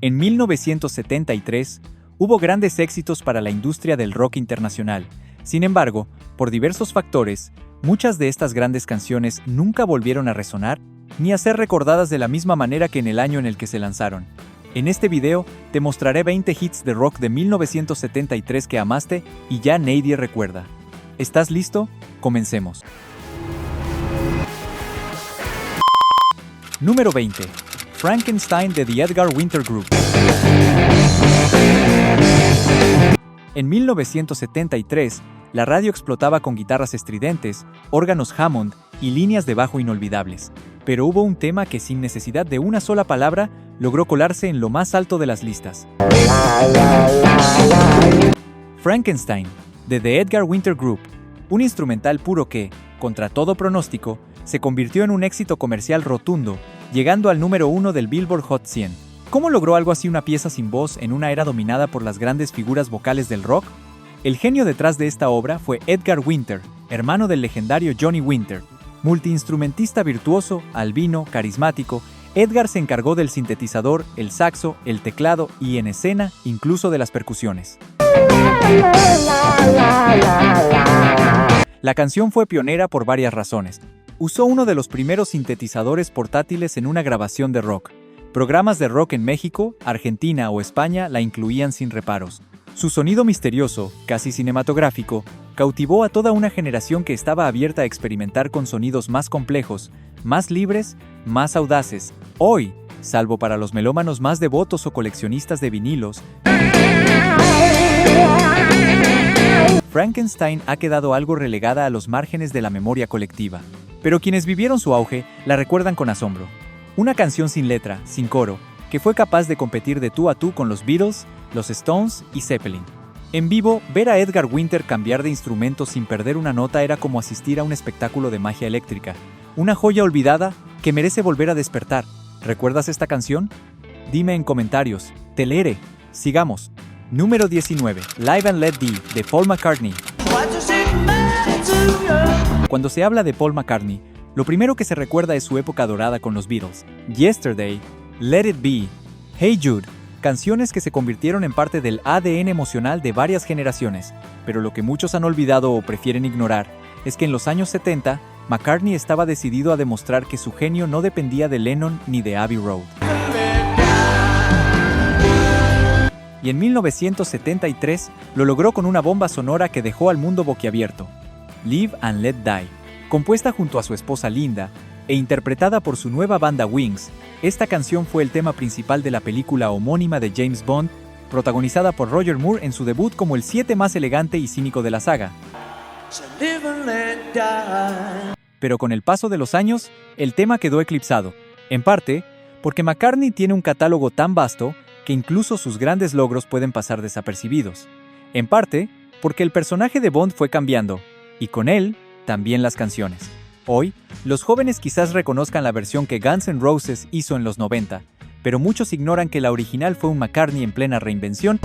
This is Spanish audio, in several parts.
En 1973, hubo grandes éxitos para la industria del rock internacional. Sin embargo, por diversos factores, muchas de estas grandes canciones nunca volvieron a resonar ni a ser recordadas de la misma manera que en el año en el que se lanzaron. En este video, te mostraré 20 hits de rock de 1973 que amaste y ya nadie recuerda. ¿Estás listo? Comencemos. Número 20. Frankenstein de The Edgar Winter Group. En 1973, la radio explotaba con guitarras estridentes, órganos Hammond y líneas de bajo inolvidables. Pero hubo un tema que sin necesidad de una sola palabra, logró colarse en lo más alto de las listas. Frankenstein, de The Edgar Winter Group, un instrumental puro que, contra todo pronóstico, se convirtió en un éxito comercial rotundo, llegando al número 1 del Billboard Hot 100. ¿Cómo logró algo así una pieza sin voz en una era dominada por las grandes figuras vocales del rock? El genio detrás de esta obra fue Edgar Winter, hermano del legendario Johnny Winter. Multiinstrumentista virtuoso, albino, carismático, Edgar se encargó del sintetizador, el saxo, el teclado y, en escena, incluso de las percusiones. La canción fue pionera por varias razones. Usó uno de los primeros sintetizadores portátiles en una grabación de rock. Programas de rock en México, Argentina o España la incluían sin reparos. Su sonido misterioso, casi cinematográfico, cautivó a toda una generación que estaba abierta a experimentar con sonidos más complejos, más libres, más audaces. Hoy, salvo para los melómanos más devotos o coleccionistas de vinilos, Frankenstein ha quedado algo relegada a los márgenes de la memoria colectiva. Pero quienes vivieron su auge la recuerdan con asombro. Una canción sin letra, sin coro, que fue capaz de competir de tú a tú con los Beatles, los Stones y Zeppelin. En vivo, ver a Edgar Winter cambiar de instrumento sin perder una nota era como asistir a un espectáculo de magia eléctrica. Una joya olvidada que merece volver a despertar. ¿Recuerdas esta canción? Dime en comentarios. Te leeré. Sigamos. Número 19. Live and Let Be, de Paul McCartney. Cuando se habla de Paul McCartney, lo primero que se recuerda es su época dorada con los Beatles. Yesterday, Let It Be, Hey Jude, canciones que se convirtieron en parte del ADN emocional de varias generaciones. Pero lo que muchos han olvidado o prefieren ignorar es que en los años 70, McCartney estaba decidido a demostrar que su genio no dependía de Lennon ni de Abbey Road. Y en 1973 lo logró con una bomba sonora que dejó al mundo boquiabierto. Live and Let Die. Compuesta junto a su esposa Linda e interpretada por su nueva banda Wings, esta canción fue el tema principal de la película homónima de James Bond, protagonizada por Roger Moore en su debut como el 7 más elegante y cínico de la saga. Pero con el paso de los años, el tema quedó eclipsado, en parte porque McCartney tiene un catálogo tan vasto que incluso sus grandes logros pueden pasar desapercibidos. En parte porque el personaje de Bond fue cambiando, y con él, también las canciones. Hoy, los jóvenes quizás reconozcan la versión que Guns N' Roses hizo en los 90, pero muchos ignoran que la original fue un McCartney en plena reinvención,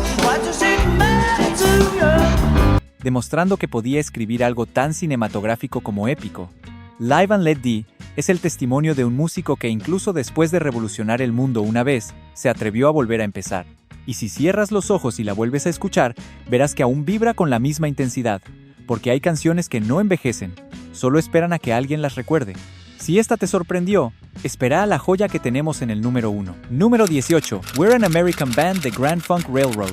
demostrando que podía escribir algo tan cinematográfico como épico. Live and Let Die es el testimonio de un músico que incluso después de revolucionar el mundo una vez, se atrevió a volver a empezar. Y si cierras los ojos y la vuelves a escuchar, verás que aún vibra con la misma intensidad. Porque hay canciones que no envejecen, solo esperan a que alguien las recuerde. Si esta te sorprendió, espera a la joya que tenemos en el número 1. Número 18. We're an American Band de Grand Funk Railroad.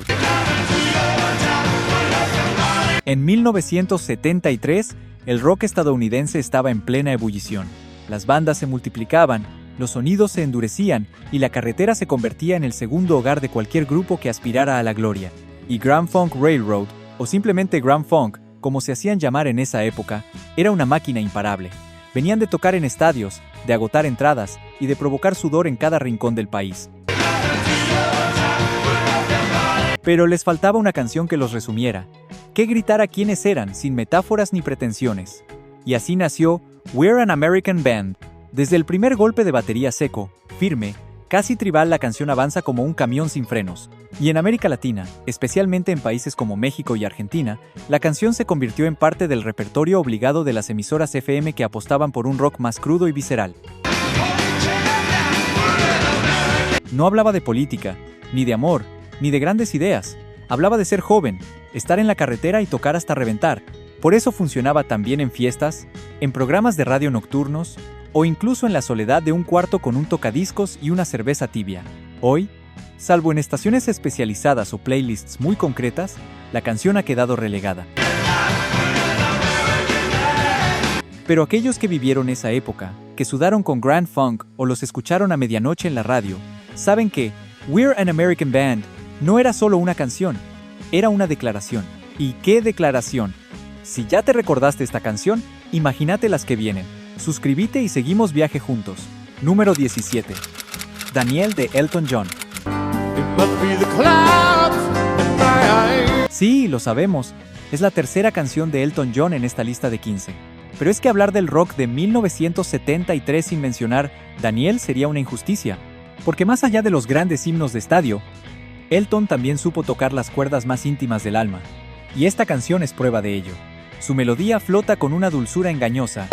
En 1973, el rock estadounidense estaba en plena ebullición. Las bandas se multiplicaban, los sonidos se endurecían y la carretera se convertía en el segundo hogar de cualquier grupo que aspirara a la gloria. Y Grand Funk Railroad, o simplemente Grand Funk, como se hacían llamar en esa época, era una máquina imparable. Venían de tocar en estadios, de agotar entradas y de provocar sudor en cada rincón del país. Pero les faltaba una canción que los resumiera, que gritara quiénes eran sin metáforas ni pretensiones. Y así nació We're an American Band. Desde el primer golpe de batería seco, firme, casi tribal, la canción avanza como un camión sin frenos. Y en América Latina, especialmente en países como México y Argentina, la canción se convirtió en parte del repertorio obligado de las emisoras FM que apostaban por un rock más crudo y visceral. No hablaba de política, ni de amor, ni de grandes ideas. Hablaba de ser joven, estar en la carretera y tocar hasta reventar. Por eso funcionaba tan bien en fiestas, en programas de radio nocturnos, o incluso en la soledad de un cuarto con un tocadiscos y una cerveza tibia. Hoy, salvo en estaciones especializadas o playlists muy concretas, la canción ha quedado relegada. Pero aquellos que vivieron esa época, que sudaron con Grand Funk o los escucharon a medianoche en la radio, saben que We're an American Band no era solo una canción, era una declaración. ¿Y qué declaración? Si ya te recordaste esta canción, imagínate las que vienen. Suscríbete y seguimos viaje juntos. Número 17. Daniel de Elton John. Sí, lo sabemos. Es la tercera canción de Elton John en esta lista de 15. Pero es que hablar del rock de 1973 sin mencionar Daniel sería una injusticia. Porque más allá de los grandes himnos de estadio, Elton también supo tocar las cuerdas más íntimas del alma. Y esta canción es prueba de ello. Su melodía flota con una dulzura engañosa,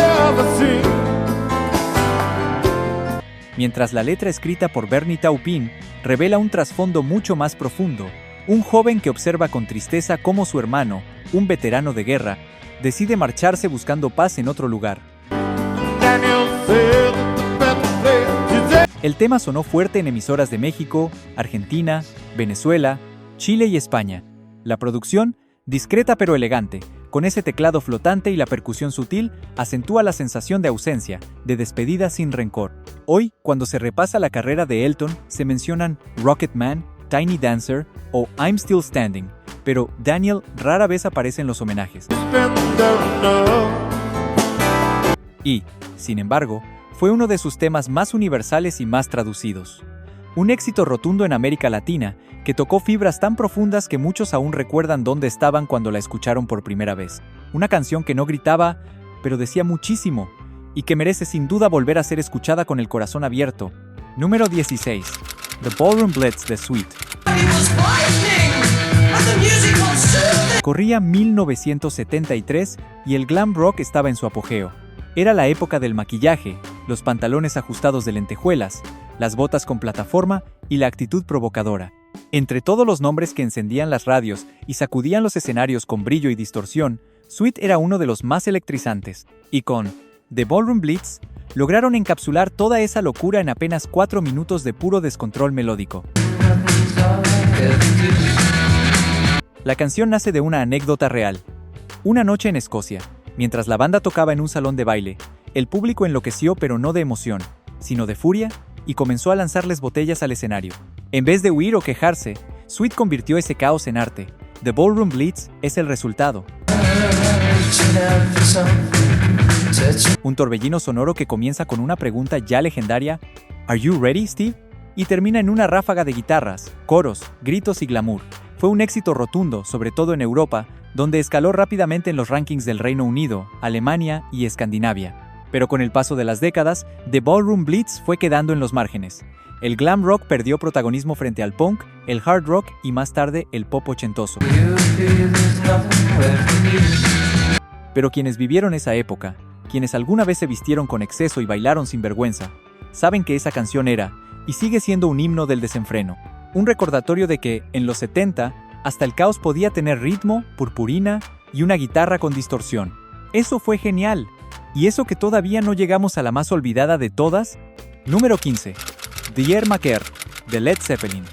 mientras la letra escrita por Bernie Taupin revela un trasfondo mucho más profundo. Un joven que observa con tristeza cómo su hermano, un veterano de guerra, decide marcharse buscando paz en otro lugar. El tema sonó fuerte en emisoras de México, Argentina, Venezuela, Chile y España. La producción, discreta pero elegante, con ese teclado flotante y la percusión sutil, acentúa la sensación de ausencia, de despedida sin rencor. Hoy, cuando se repasa la carrera de Elton, se mencionan Rocket Man, Tiny Dancer o I'm Still Standing, pero Daniel rara vez aparece en los homenajes. Y, sin embargo, fue uno de sus temas más universales y más traducidos. Un éxito rotundo en América Latina, que tocó fibras tan profundas que muchos aún recuerdan dónde estaban cuando la escucharon por primera vez. Una canción que no gritaba, pero decía muchísimo, y que merece sin duda volver a ser escuchada con el corazón abierto. Número 16. The Ballroom Blitz de Sweet. Corría 1973 y el glam rock estaba en su apogeo. Era la época del maquillaje, los pantalones ajustados de lentejuelas, las botas con plataforma y la actitud provocadora. Entre todos los nombres que encendían las radios y sacudían los escenarios con brillo y distorsión, Sweet era uno de los más electrizantes. Y con The Ballroom Blitz, lograron encapsular toda esa locura en apenas 4 minutos de puro descontrol melódico. La canción nace de una anécdota real. Una noche en Escocia, mientras la banda tocaba en un salón de baile, el público enloqueció pero no de emoción, sino de furia, y comenzó a lanzarles botellas al escenario. En vez de huir o quejarse, Sweet convirtió ese caos en arte. The Ballroom Blitz es el resultado. Un torbellino sonoro que comienza con una pregunta ya legendaria, ¿Are you ready, Steve? Y termina en una ráfaga de guitarras, coros, gritos y glamour. Fue un éxito rotundo, sobre todo en Europa, donde escaló rápidamente en los rankings del Reino Unido, Alemania y Escandinavia. Pero con el paso de las décadas, The Ballroom Blitz fue quedando en los márgenes. El glam rock perdió protagonismo frente al punk, el hard rock y más tarde el pop ochentoso. Pero quienes vivieron esa época, quienes alguna vez se vistieron con exceso y bailaron sin vergüenza, saben que esa canción era, y sigue siendo un himno del desenfreno. Un recordatorio de que, en los 70, hasta el caos podía tener ritmo, purpurina y una guitarra con distorsión. Eso fue genial. ¿Y eso que todavía no llegamos a la más olvidada de todas? Número 15. Diermacher, de Led Zeppelin.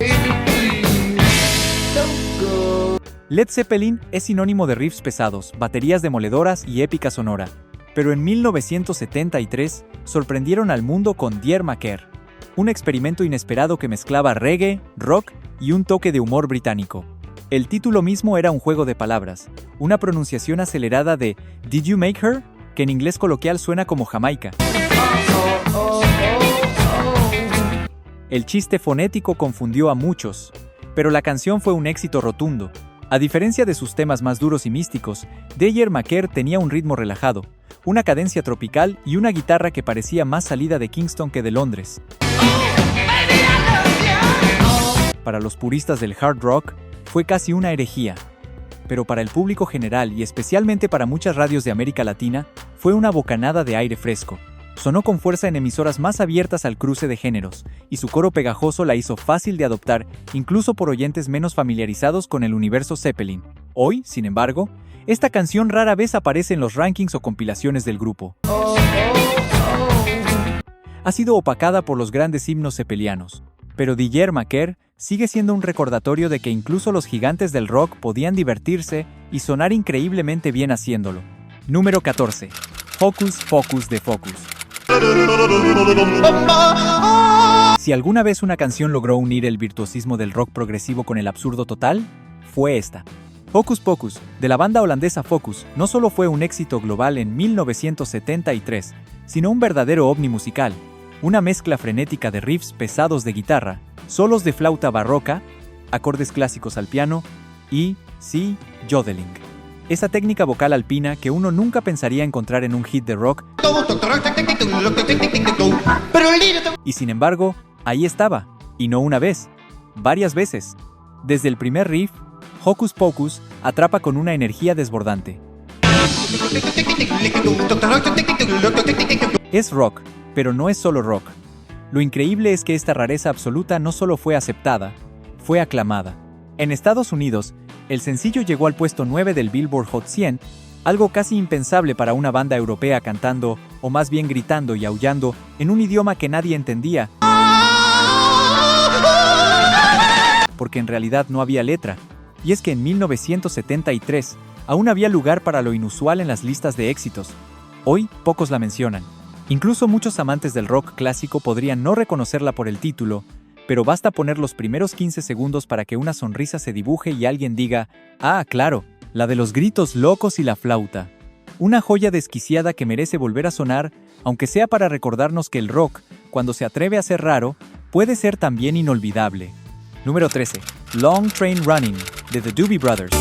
Led Zeppelin es sinónimo de riffs pesados, baterías demoledoras y épica sonora. Pero en 1973 sorprendieron al mundo con Diermacher, un experimento inesperado que mezclaba reggae, rock y un toque de humor británico. El título mismo era un juego de palabras, una pronunciación acelerada de Did you make her? Que en inglés coloquial suena como Jamaica. El chiste fonético confundió a muchos, pero la canción fue un éxito rotundo. A diferencia de sus temas más duros y místicos, Diermacher tenía un ritmo relajado, una cadencia tropical y una guitarra que parecía más salida de Kingston que de Londres. Para los puristas del hard rock, fue casi una herejía. Pero para el público general y especialmente para muchas radios de América Latina, fue una bocanada de aire fresco. Sonó con fuerza en emisoras más abiertas al cruce de géneros, y su coro pegajoso la hizo fácil de adoptar, incluso por oyentes menos familiarizados con el universo Zeppelin. Hoy, sin embargo, esta canción rara vez aparece en los rankings o compilaciones del grupo. Ha sido opacada por los grandes himnos zeppelianos, pero D'yer Mak'er sigue siendo un recordatorio de que incluso los gigantes del rock podían divertirse y sonar increíblemente bien haciéndolo. Número 14. Hocus Pocus de Focus. Si alguna vez una canción logró unir el virtuosismo del rock progresivo con el absurdo total, fue esta. Hocus Pocus, de la banda holandesa Focus, no solo fue un éxito global en 1973, sino un verdadero ovni musical, una mezcla frenética de riffs pesados de guitarra, solos de flauta barroca, acordes clásicos al piano y, sí, yodeling. Esa técnica vocal alpina que uno nunca pensaría encontrar en un hit de rock. Y sin embargo, ahí estaba, y no una vez, varias veces. Desde el primer riff, Hocus Pocus atrapa con una energía desbordante. Es rock, pero no es solo rock. Lo increíble es que esta rareza absoluta no solo fue aceptada, fue aclamada. En Estados Unidos, el sencillo llegó al puesto 9 del Billboard Hot 100, algo casi impensable para una banda europea cantando, o más bien gritando y aullando, en un idioma que nadie entendía, porque en realidad no había letra. Y es que en 1973 aún había lugar para lo inusual en las listas de éxitos. Hoy pocos la mencionan. Incluso muchos amantes del rock clásico podrían no reconocerla por el título, pero basta poner los primeros 15 segundos para que una sonrisa se dibuje y alguien diga, «Ah, claro, la de los gritos locos y la flauta». Una joya desquiciada que merece volver a sonar, aunque sea para recordarnos que el rock, cuando se atreve a ser raro, puede ser también inolvidable. Número 13. Long Train Running, de The Doobie Brothers.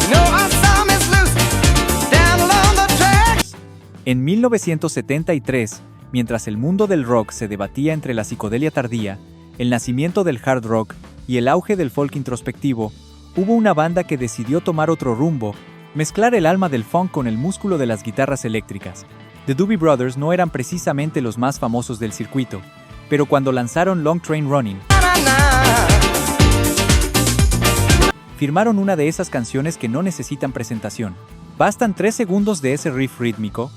En 1973, mientras el mundo del rock se debatía entre la psicodelia tardía, el nacimiento del hard rock y el auge del folk introspectivo, hubo una banda que decidió tomar otro rumbo, mezclar el alma del funk con el músculo de las guitarras eléctricas. The Doobie Brothers no eran precisamente los más famosos del circuito, pero cuando lanzaron Long Train Running, firmaron una de esas canciones que no necesitan presentación. Bastan 3 segundos de ese riff rítmico,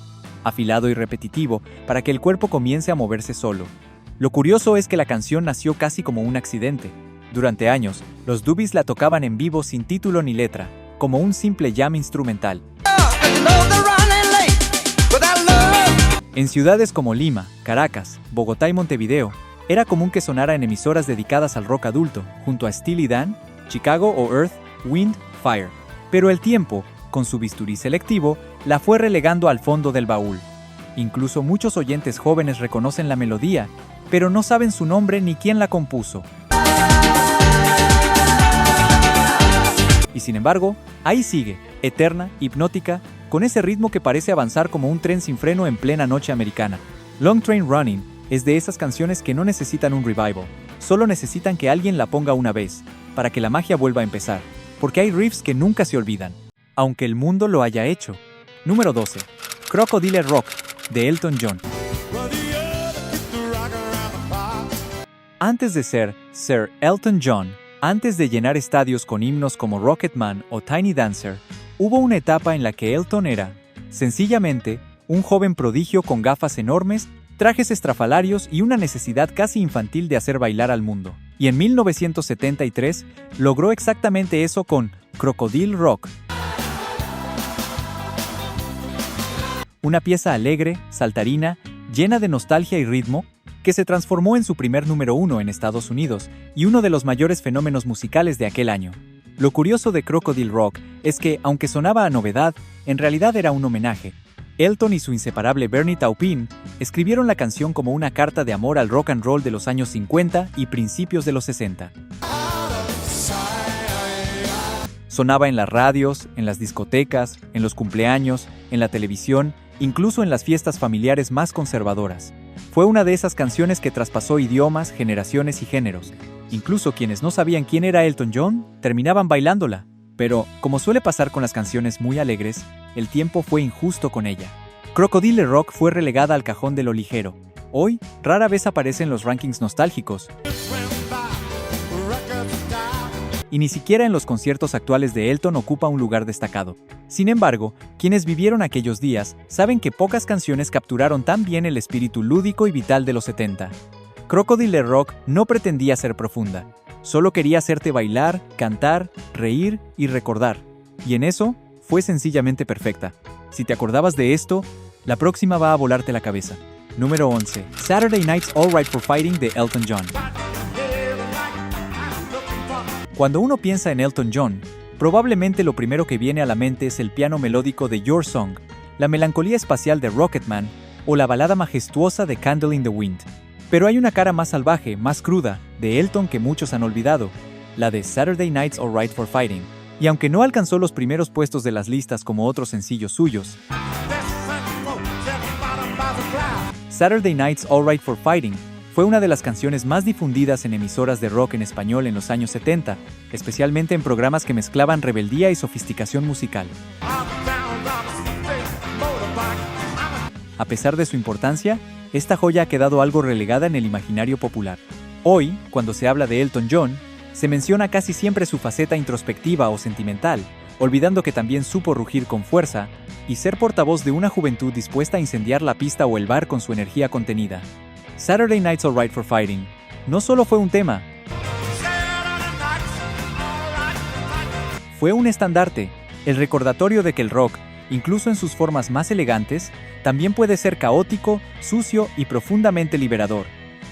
afilado y repetitivo, para que el cuerpo comience a moverse solo. Lo curioso es que la canción nació casi como un accidente. Durante años, los Doobies la tocaban en vivo sin título ni letra, como un simple jam instrumental. En ciudades como Lima, Caracas, Bogotá y Montevideo, era común que sonara en emisoras dedicadas al rock adulto, junto a Steely Dan, Chicago o Earth, Wind, Fire. Pero el tiempo, con su bisturí selectivo, la fue relegando al fondo del baúl. Incluso muchos oyentes jóvenes reconocen la melodía, pero no saben su nombre ni quién la compuso. Y sin embargo, ahí sigue, eterna, hipnótica, con ese ritmo que parece avanzar como un tren sin freno en plena noche americana. Long Train Running es de esas canciones que no necesitan un revival, solo necesitan que alguien la ponga una vez, para que la magia vuelva a empezar, porque hay riffs que nunca se olvidan, aunque el mundo lo haya hecho. Número 12. Crocodile Rock, de Elton John. Antes de ser Sir Elton John, antes de llenar estadios con himnos como Rocketman o Tiny Dancer, hubo una etapa en la que Elton era, sencillamente, un joven prodigio con gafas enormes, trajes estrafalarios y una necesidad casi infantil de hacer bailar al mundo. Y en 1973 logró exactamente eso con Crocodile Rock. Una pieza alegre, saltarina, llena de nostalgia y ritmo, que se transformó en su primer número 1 en Estados Unidos y uno de los mayores fenómenos musicales de aquel año. Lo curioso de Crocodile Rock es que, aunque sonaba a novedad, en realidad era un homenaje. Elton y su inseparable Bernie Taupin escribieron la canción como una carta de amor al rock and roll de los años 50 y principios de los 60. Sonaba en las radios, en las discotecas, en los cumpleaños, en la televisión, incluso en las fiestas familiares más conservadoras. Fue una de esas canciones que traspasó idiomas, generaciones y géneros. Incluso quienes no sabían quién era Elton John terminaban bailándola. Pero, como suele pasar con las canciones muy alegres, el tiempo fue injusto con ella. Crocodile Rock fue relegada al cajón de lo ligero, Hoy, rara vez aparece en los rankings nostálgicos, y ni siquiera en los conciertos actuales de Elton ocupa un lugar destacado. Sin embargo, quienes vivieron aquellos días saben que pocas canciones capturaron tan bien el espíritu lúdico y vital de los 70. Crocodile Rock no pretendía ser profunda, solo quería hacerte bailar, cantar, reír y recordar. Y en eso, fue sencillamente perfecta. Si te acordabas de esto, la próxima va a volarte la cabeza. Número 11. Saturday Night's All Right for Fighting de Elton John. Cuando uno piensa en Elton John, probablemente lo primero que viene a la mente es el piano melódico de Your Song, la melancolía espacial de Rocketman o la balada majestuosa de Candle in the Wind. Pero hay una cara más salvaje, más cruda, de Elton que muchos han olvidado, la de Saturday Night's All Right for Fighting. Y aunque no alcanzó los primeros puestos de las listas como otros sencillos suyos, Saturday Night's All Right for Fighting fue una de las canciones más difundidas en emisoras de rock en español en los años 70, especialmente en programas que mezclaban rebeldía y sofisticación musical. A pesar de su importancia, esta joya ha quedado algo relegada en el imaginario popular. Hoy, cuando se habla de Elton John, se menciona casi siempre su faceta introspectiva o sentimental, olvidando que también supo rugir con fuerza y ser portavoz de una juventud dispuesta a incendiar la pista o el bar con su energía contenida. Saturday Night's All Right for Fighting no solo fue un tema, fue un estandarte, el recordatorio de que el rock, incluso en sus formas más elegantes, también puede ser caótico, sucio y profundamente liberador.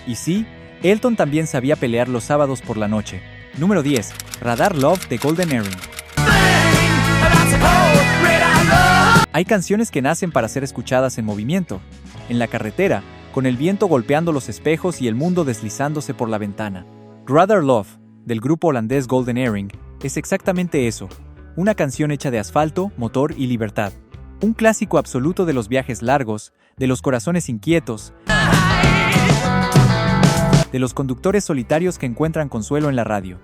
Y sí, Elton también sabía pelear los sábados por la noche. Número 10. Radar Love de Golden Earring. Hay canciones que nacen para ser escuchadas en movimiento, en la carretera, con el viento golpeando los espejos y el mundo deslizándose por la ventana. Radar Love, del grupo holandés Golden Earring, es exactamente eso, una canción hecha de asfalto, motor y libertad. Un clásico absoluto de los viajes largos, de los corazones inquietos, de los conductores solitarios que encuentran consuelo en la radio.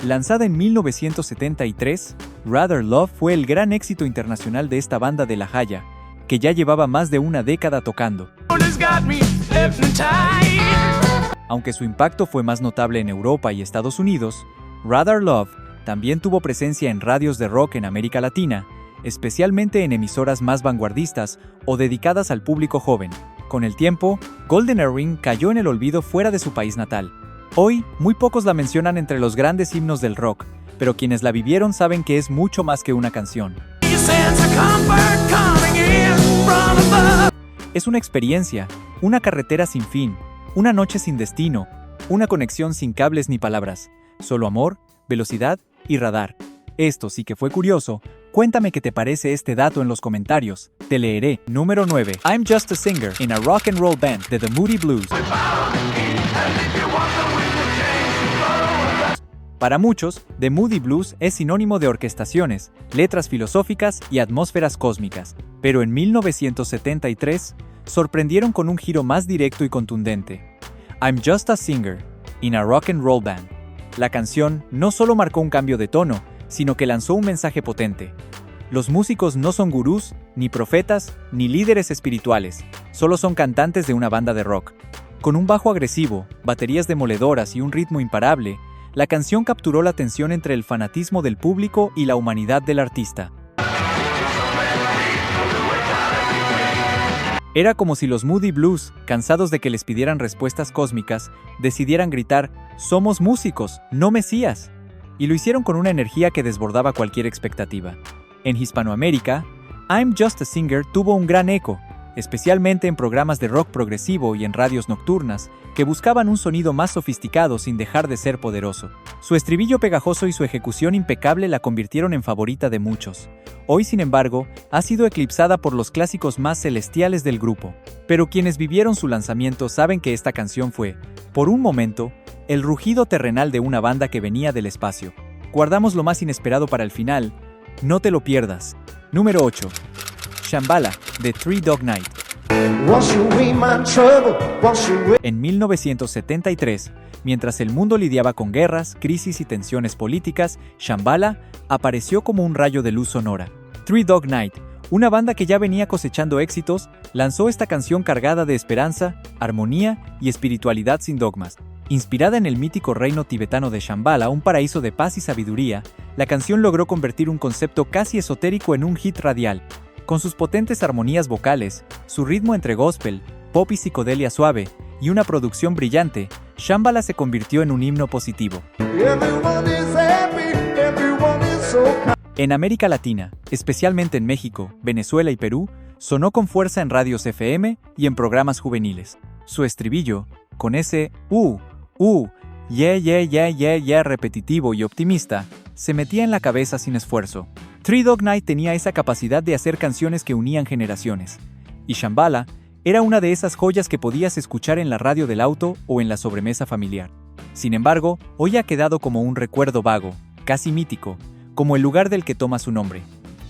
Lanzada en 1973, Radar Love fue el gran éxito internacional de esta banda de La Haya, que ya llevaba más de una década tocando. Aunque su impacto fue más notable en Europa y Estados Unidos, Radar Love también tuvo presencia en radios de rock en América Latina, especialmente en emisoras más vanguardistas o dedicadas al público joven. Con el tiempo, Golden Earring cayó en el olvido fuera de su país natal. Hoy, muy pocos la mencionan entre los grandes himnos del rock, pero quienes la vivieron saben que es mucho más que una canción. Es una experiencia, una carretera sin fin, una noche sin destino, una conexión sin cables ni palabras, solo amor, velocidad y radar. Esto sí que fue curioso. Cuéntame qué te parece este dato en los comentarios. Te leeré. Número 9. I'm Just a Singer in a Rock and Roll Band de The Moody Blues. Para muchos, The Moody Blues es sinónimo de orquestaciones, letras filosóficas y atmósferas cósmicas, pero en 1973 sorprendieron con un giro más directo y contundente. I'm Just a Singer in a Rock and Roll Band. La canción no solo marcó un cambio de tono, sino que lanzó un mensaje potente. Los músicos no son gurús, ni profetas, ni líderes espirituales, solo son cantantes de una banda de rock. Con un bajo agresivo, baterías demoledoras y un ritmo imparable, la canción capturó la tensión entre el fanatismo del público y la humanidad del artista. Era como si los Moody Blues, cansados de que les pidieran respuestas cósmicas, decidieran gritar, «Somos músicos, no mesías», y lo hicieron con una energía que desbordaba cualquier expectativa. En Hispanoamérica, I'm Just a Singer tuvo un gran eco, especialmente en programas de rock progresivo y en radios nocturnas, que buscaban un sonido más sofisticado sin dejar de ser poderoso. Su estribillo pegajoso y su ejecución impecable la convirtieron en favorita de muchos. Hoy, sin embargo, ha sido eclipsada por los clásicos más celestiales del grupo. Pero quienes vivieron su lanzamiento saben que esta canción fue, por un momento, el rugido terrenal de una banda que venía del espacio. Guardamos lo más inesperado para el final, no te lo pierdas. Número 8. Shambhala, de Three Dog Night. En 1973, mientras el mundo lidiaba con guerras, crisis y tensiones políticas, Shambhala apareció como un rayo de luz sonora. Three Dog Night, Una banda que ya venía cosechando éxitos, lanzó esta canción cargada de esperanza, armonía y espiritualidad sin dogmas. Inspirada en el mítico reino tibetano de Shambhala, un paraíso de paz y sabiduría, la canción logró convertir un concepto casi esotérico en un hit radial. Con sus potentes armonías vocales, su ritmo entre gospel, pop y psicodelia suave, y una producción brillante, Shambhala se convirtió en un himno positivo. En América Latina, especialmente en México, Venezuela y Perú, sonó con fuerza en radios FM y en programas juveniles. Su estribillo, con ese yeah repetitivo y optimista, se metía en la cabeza sin esfuerzo. Three Dog Night tenía esa capacidad de hacer canciones que unían generaciones. Y Shambhala era una de esas joyas que podías escuchar en la radio del auto o en la sobremesa familiar. Sin embargo, hoy ha quedado como un recuerdo vago, casi mítico, como el lugar del que toma su nombre.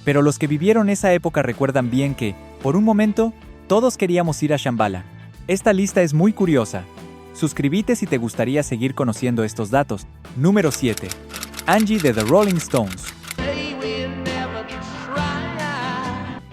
Pero los que vivieron esa época recuerdan bien que, por un momento, todos queríamos ir a Shambhala. Esta lista es muy curiosa. Suscríbete si te gustaría seguir conociendo estos datos. Número 7. Angie de The Rolling Stones.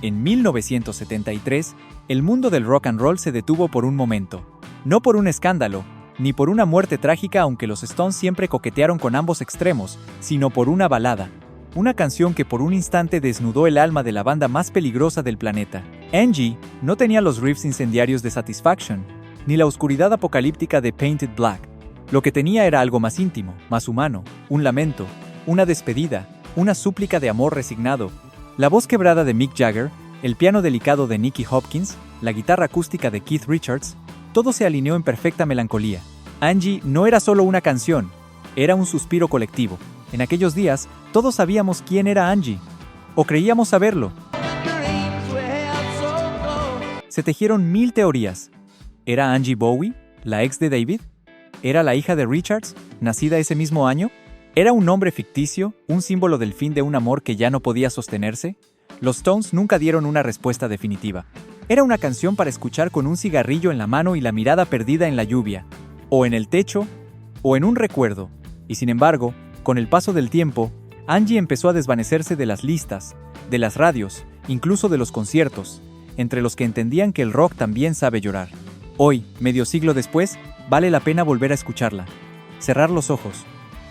En 1973, el mundo del rock and roll se detuvo por un momento. No por un escándalo, ni por una muerte trágica, aunque los Stones siempre coquetearon con ambos extremos, sino por una balada. Una canción que por un instante desnudó el alma de la banda más peligrosa del planeta. Angie no tenía los riffs incendiarios de Satisfaction, ni la oscuridad apocalíptica de Painted Black. Lo que tenía era algo más íntimo, más humano, un lamento, una despedida, una súplica de amor resignado. La voz quebrada de Mick Jagger, el piano delicado de Nicky Hopkins, la guitarra acústica de Keith Richards, todo se alineó en perfecta melancolía. Angie no era solo una canción, era un suspiro colectivo. En aquellos días, todos sabíamos quién era Angie, o creíamos saberlo. Se tejieron 1000 teorías. ¿Era Angie Bowie, la ex de David? ¿Era la hija de Richards, nacida ese mismo año? ¿Era un nombre ficticio, un símbolo del fin de un amor que ya no podía sostenerse? Los Stones nunca dieron una respuesta definitiva. Era una canción para escuchar con un cigarrillo en la mano y la mirada perdida en la lluvia, o en el techo, o en un recuerdo. Y sin embargo, con el paso del tiempo, Angie empezó a desvanecerse de las listas, de las radios, incluso de los conciertos, entre los que entendían que el rock también sabe llorar. Hoy, medio siglo después, vale la pena volver a escucharla, cerrar los ojos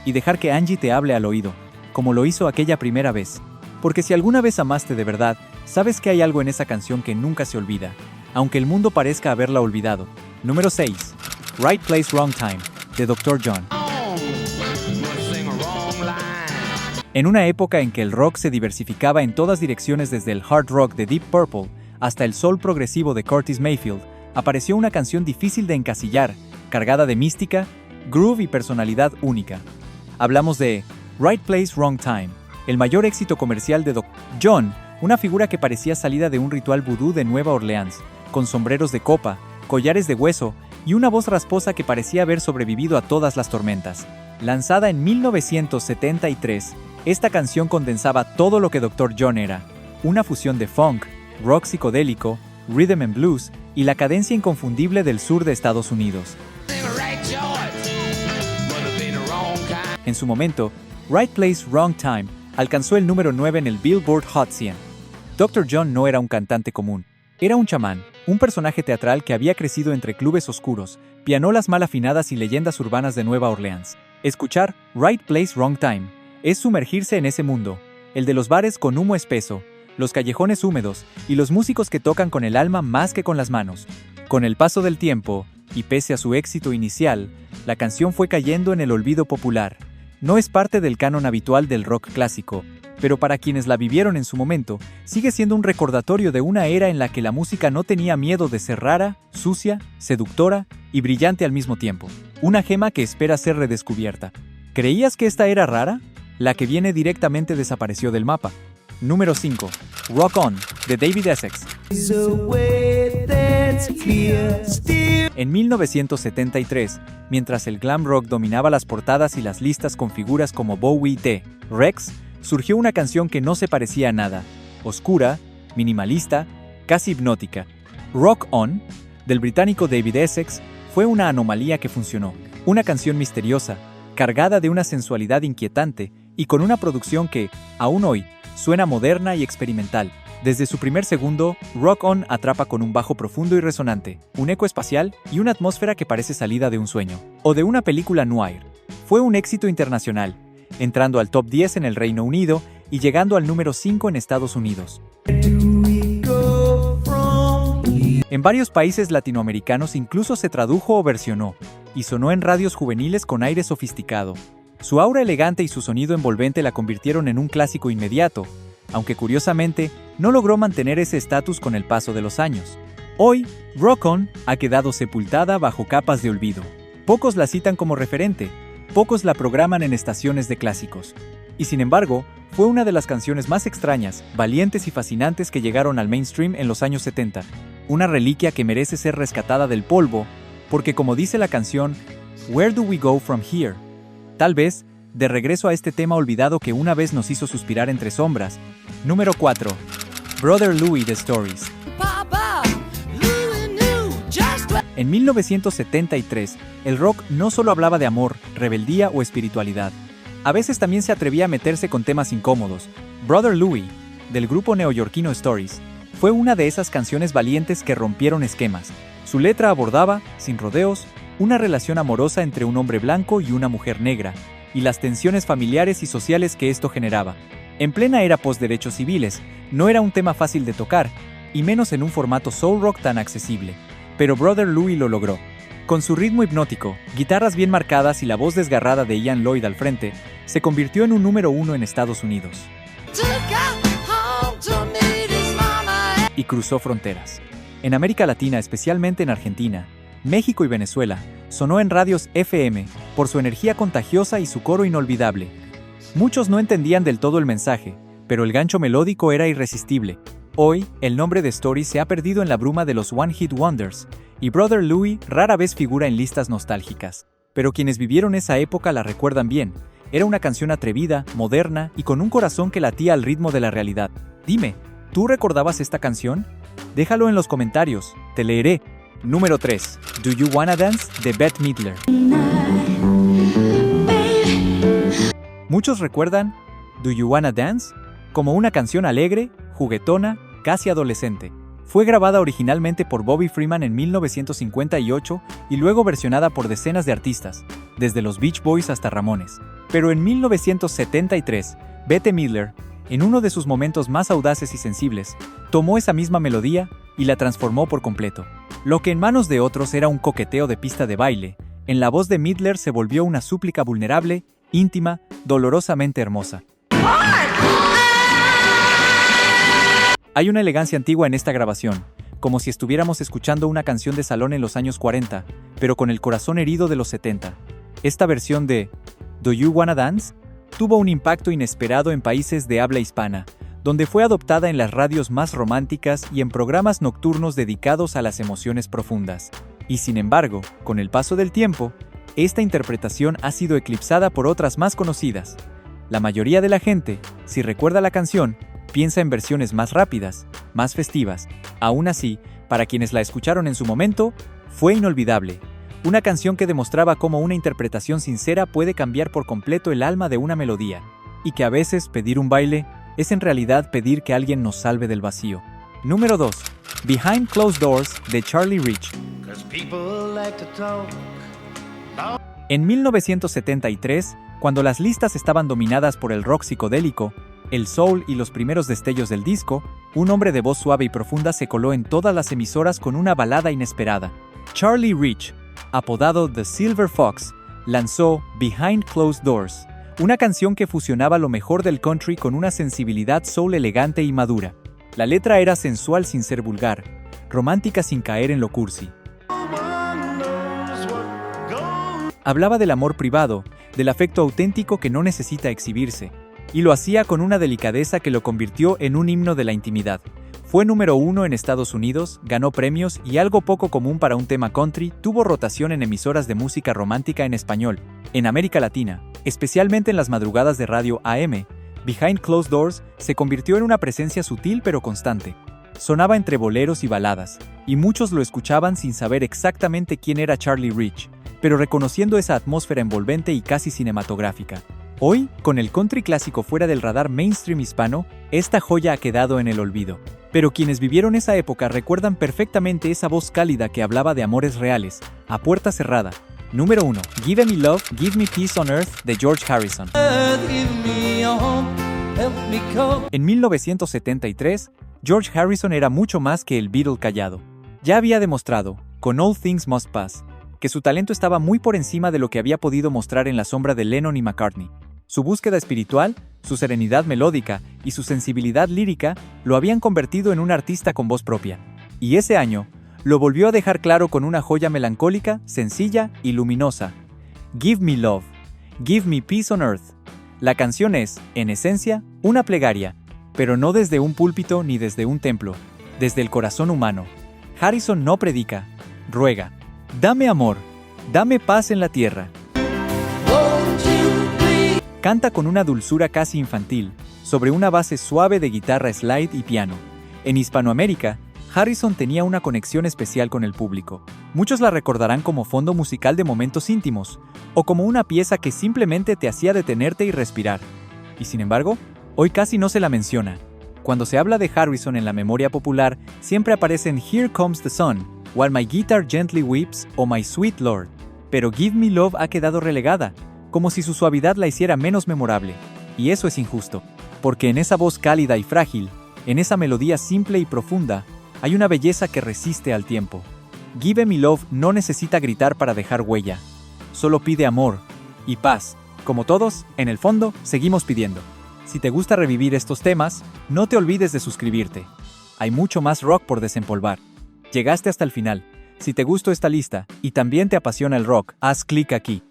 y dejar que Angie te hable al oído, como lo hizo aquella primera vez. Porque si alguna vez amaste de verdad, sabes que hay algo en esa canción que nunca se olvida, aunque el mundo parezca haberla olvidado. Número 6. Right Place, Wrong Time, de Dr. John. En una época en que el rock se diversificaba en todas direcciones, desde el hard rock de Deep Purple hasta el soul progresivo de Curtis Mayfield, apareció una canción difícil de encasillar, cargada de mística, groove y personalidad única. Hablamos de Right Place, Wrong Time, el mayor éxito comercial de Dr. John, una figura que parecía salida de un ritual vudú de Nueva Orleans, con sombreros de copa, collares de hueso y una voz rasposa que parecía haber sobrevivido a todas las tormentas. Lanzada en 1973, esta canción condensaba todo lo que Dr. John era: una fusión de funk, rock psicodélico, rhythm and blues y la cadencia inconfundible del sur de Estados Unidos. En su momento, Right Place, Wrong Time alcanzó el número 9 en el Billboard Hot 100. Dr. John no era un cantante común, era un chamán, un personaje teatral que había crecido entre clubes oscuros, pianolas mal afinadas y leyendas urbanas de Nueva Orleans. Escuchar Right Place, Wrong Time es sumergirse en ese mundo, el de los bares con humo espeso, los callejones húmedos y los músicos que tocan con el alma más que con las manos. Con el paso del tiempo, y pese a su éxito inicial, la canción fue cayendo en el olvido popular. No es parte del canon habitual del rock clásico, pero para quienes la vivieron en su momento, sigue siendo un recordatorio de una era en la que la música no tenía miedo de ser rara, sucia, seductora y brillante al mismo tiempo. Una gema que espera ser redescubierta. ¿Creías que esta era rara? La que viene directamente desapareció del mapa. Número 5. Rock On, de David Essex. En 1973, mientras el glam rock dominaba las portadas y las listas con figuras como Bowie y T-Rex, surgió una canción que no se parecía a nada: oscura, minimalista, casi hipnótica. Rock On, del británico David Essex, fue una anomalía que funcionó. Una canción misteriosa, cargada de una sensualidad inquietante y con una producción que, aún hoy, suena moderna y experimental. Desde su primer segundo, Rock On atrapa con un bajo profundo y resonante, un eco espacial y una atmósfera que parece salida de un sueño, o de una película noir. Fue un éxito internacional, entrando al top 10 en el Reino Unido y llegando al número 5 en Estados Unidos. En varios países latinoamericanos incluso se tradujo o versionó, y sonó en radios juveniles con aire sofisticado. Su aura elegante y su sonido envolvente la convirtieron en un clásico inmediato, aunque curiosamente no logró mantener ese estatus con el paso de los años. Hoy, Rock On ha quedado sepultada bajo capas de olvido. Pocos la citan como referente, pocos la programan en estaciones de clásicos. Y sin embargo, fue una de las canciones más extrañas, valientes y fascinantes que llegaron al mainstream en los años 70. Una reliquia que merece ser rescatada del polvo, porque como dice la canción, "Where do we go from here?", tal vez, de regreso a este tema olvidado que una vez nos hizo suspirar entre sombras. Número 4. Brother Louie The Stories. En 1973, el rock no solo hablaba de amor, rebeldía o espiritualidad. A veces también se atrevía a meterse con temas incómodos. Brother Louie, del grupo neoyorquino Stories, fue una de esas canciones valientes que rompieron esquemas. Su letra abordaba, sin rodeos, una relación amorosa entre un hombre blanco y una mujer negra, y las tensiones familiares y sociales que esto generaba. En plena era post-derechos civiles, no era un tema fácil de tocar, y menos en un formato soul rock tan accesible. Pero Brother Louie lo logró. Con su ritmo hipnótico, guitarras bien marcadas y la voz desgarrada de Ian Lloyd al frente, se convirtió en un número 1 en Estados Unidos. Y cruzó fronteras. En América Latina, especialmente en Argentina, México y Venezuela, sonó en radios FM por su energía contagiosa y su coro inolvidable. Muchos no entendían del todo el mensaje, pero el gancho melódico era irresistible. Hoy, el nombre de Stories se ha perdido en la bruma de los One Hit Wonders, y Brother Louie rara vez figura en listas nostálgicas. Pero quienes vivieron esa época la recuerdan bien. Era una canción atrevida, moderna y con un corazón que latía al ritmo de la realidad. Dime, ¿tú recordabas esta canción? Déjalo en los comentarios, te leeré. Número 3. Do You Wanna Dance? De Bette Midler. Muchos recuerdan Do You Wanna Dance como una canción alegre, juguetona, casi adolescente. Fue grabada originalmente por Bobby Freeman en 1958 y luego versionada por decenas de artistas, desde los Beach Boys hasta Ramones. Pero en 1973, Bette Midler, en uno de sus momentos más audaces y sensibles, tomó esa misma melodía y la transformó por completo. Lo que en manos de otros era un coqueteo de pista de baile, en la voz de Midler se volvió una súplica vulnerable, íntima, dolorosamente hermosa. Hay una elegancia antigua en esta grabación, como si estuviéramos escuchando una canción de salón en los años 40, pero con el corazón herido de los 70. Esta versión de Do You Wanna Dance tuvo un impacto inesperado en países de habla hispana, donde fue adoptada en las radios más románticas y en programas nocturnos dedicados a las emociones profundas. Y sin embargo, con el paso del tiempo, esta interpretación ha sido eclipsada por otras más conocidas. La mayoría de la gente, si recuerda la canción, piensa en versiones más rápidas, más festivas. Aún así, para quienes la escucharon en su momento, fue inolvidable. Una canción que demostraba cómo una interpretación sincera puede cambiar por completo el alma de una melodía, y que a veces pedir un baile es en realidad pedir que alguien nos salve del vacío. Número 2. Behind Closed Doors de Charlie Rich. En 1973, cuando las listas estaban dominadas por el rock psicodélico, el soul y los primeros destellos del disco, un hombre de voz suave y profunda se coló en todas las emisoras con una balada inesperada. Charlie Rich, apodado The Silver Fox, lanzó Behind Closed Doors, una canción que fusionaba lo mejor del country con una sensibilidad soul elegante y madura. La letra era sensual sin ser vulgar, romántica sin caer en lo cursi. Hablaba del amor privado, del afecto auténtico que no necesita exhibirse, y lo hacía con una delicadeza que lo convirtió en un himno de la intimidad. Fue número 1 en Estados Unidos, ganó premios y, algo poco común para un tema country, tuvo rotación en emisoras de música romántica en español. En América Latina, especialmente en las madrugadas de radio AM, Behind Closed Doors se convirtió en una presencia sutil pero constante. Sonaba entre boleros y baladas, y muchos lo escuchaban sin saber exactamente quién era Charlie Rich, pero reconociendo esa atmósfera envolvente y casi cinematográfica. Hoy, con el country clásico fuera del radar mainstream hispano, esta joya ha quedado en el olvido. Pero quienes vivieron esa época recuerdan perfectamente esa voz cálida que hablaba de amores reales, a puerta cerrada. Número 1. Give Me Love, Give Me Peace on Earth, de George Harrison. En 1973, George Harrison era mucho más que el Beatle callado. Ya había demostrado, con All Things Must Pass, que su talento estaba muy por encima de lo que había podido mostrar en la sombra de Lennon y McCartney. Su búsqueda espiritual, su serenidad melódica y su sensibilidad lírica lo habían convertido en un artista con voz propia. Y ese año, lo volvió a dejar claro con una joya melancólica, sencilla y luminosa. Give Me Love, Give Me Peace on Earth. La canción es, en esencia, una plegaria, pero no desde un púlpito ni desde un templo, desde el corazón humano. Harrison no predica, ruega. Dame amor, dame paz en la tierra. Canta con una dulzura casi infantil, sobre una base suave de guitarra slide y piano. En Hispanoamérica, Harrison tenía una conexión especial con el público. Muchos la recordarán como fondo musical de momentos íntimos, o como una pieza que simplemente te hacía detenerte y respirar. Y sin embargo, hoy casi no se la menciona. Cuando se habla de Harrison en la memoria popular, siempre aparecen Here Comes the Sun, While My Guitar Gently Weeps o My Sweet Lord. Pero Give Me Love ha quedado relegada, como si su suavidad la hiciera menos memorable. Y eso es injusto, porque en esa voz cálida y frágil, en esa melodía simple y profunda, hay una belleza que resiste al tiempo. Give Me Love no necesita gritar para dejar huella. Solo pide amor y paz. Como todos, en el fondo, seguimos pidiendo. Si te gusta revivir estos temas, no te olvides de suscribirte. Hay mucho más rock por desempolvar. Llegaste hasta el final. Si te gustó esta lista y también te apasiona el rock, haz clic aquí.